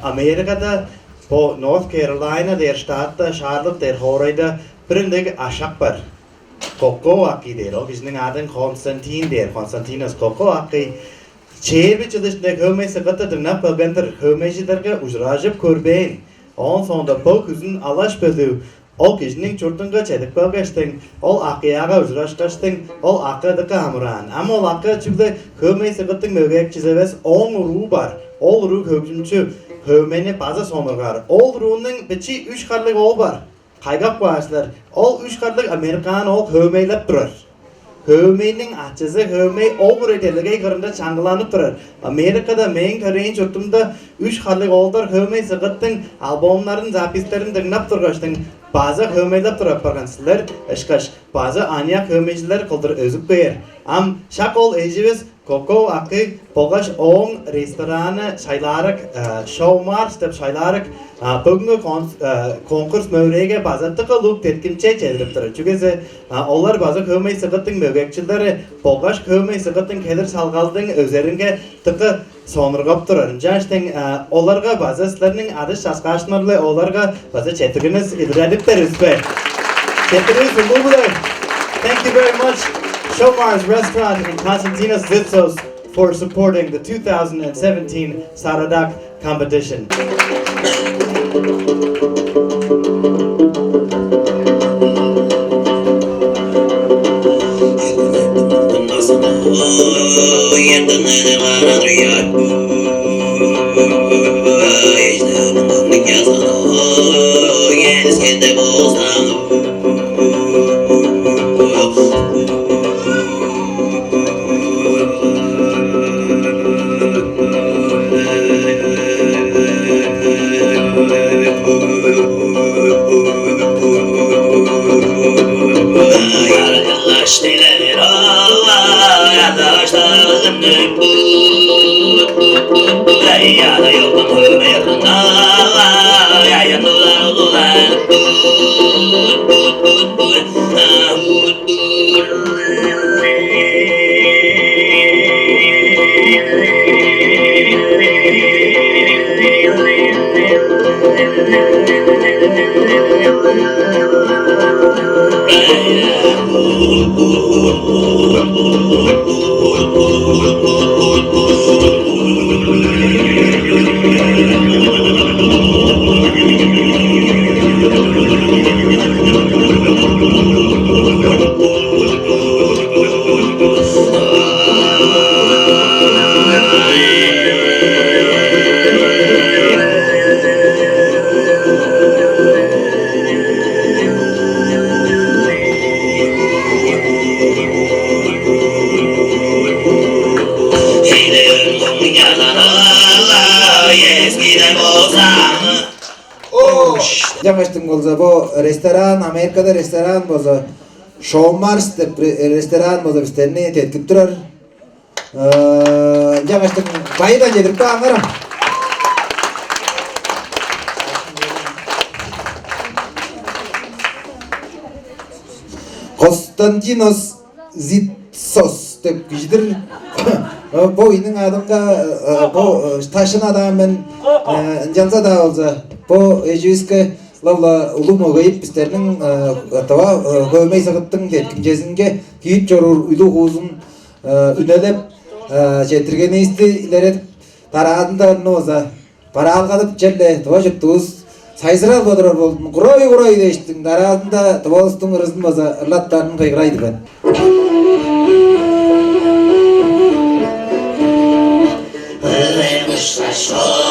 Amerika'da bu North Carolina der Stadt Charlotte der Horayda birindik aşak var. Koko akı der. O kişinin adın Konstantin der. Konstantinos Koko akı. Çeyir çalıştık hümeyse katıdır ne pagantır hümeycilerge ucrajıp körbeyin. On sonunda bu kızın alaş bölü. O kişinin çurtunga çedik bölgeçtin. Ol akıyaga ucraşkaçtın. Ol akıdıka hamuran. Ama ol akı çünkü hümeyse katıdır mögek çizeves 10 ruh var. Ol ruh hükümcü. Hövmeni bazı sonurgar. Ol ruhunun biçi 3 karlık ol var. Kaygak başlar. Ol 3 karlık Amerikan ol hövmeylep durur. Hövmenin açısı hövmey ol üretelege kırında çangılanıp durur. Amerika'da men köreyin çurtumda 3 karlık oldur hövmey sıkıttın albomların zapislerini dinlap durgaçtın. Bazı hövmeylep durup bargansızlar. Eşkaş bazı anyak hövmeyciler kıldır özüp koyar. Am şak ol ejimiz Koko akı boğaş oğun restoranı çaylarık showmars dep çaylarık bugünkü konkurs mövrege bazı tıkalık tetkinçe çeviriptir. Çünkü onlar bazı kövmeyi sıkıttın mögekçileri boğaş kövmeyi sıkıttın kelir salgaldın özlerine tıkı sonurgap durur. Janşten onlarga bazı sizlerinin adı şaşkaşnarlı onlarga bazı çetirginiz idradiptir üzbe. Çetirginiz bulgular. Thank you very much. Showmars Restaurant in Konstantinos Zitsos for supporting the 2017 Saradak competition. Жаңаштың болса, bu restoran, Amerika'da restoran bolsa, Showmars dep restoran bolsa bizlerni tetkip turar. Жаңаштың baydan yedirip de anlarım. Konstantinos Zitsos dep kişidir. Bu oyunun adımda bu taşın adamın cansa da olsa bu ejüske lalla ulu mogayıp bizlerinin atava görmeyi sakıttın tetkimcesinde kiyip jorur uydu uzun ünelep çetirgeni istiler tarağında ne olsa para algalıp çelle tava çıktığız sayısıral bodur boldun kuroy deştin tarağında tava üstün ırızın boza ırlatlarının kaygıraydı ben. Saçma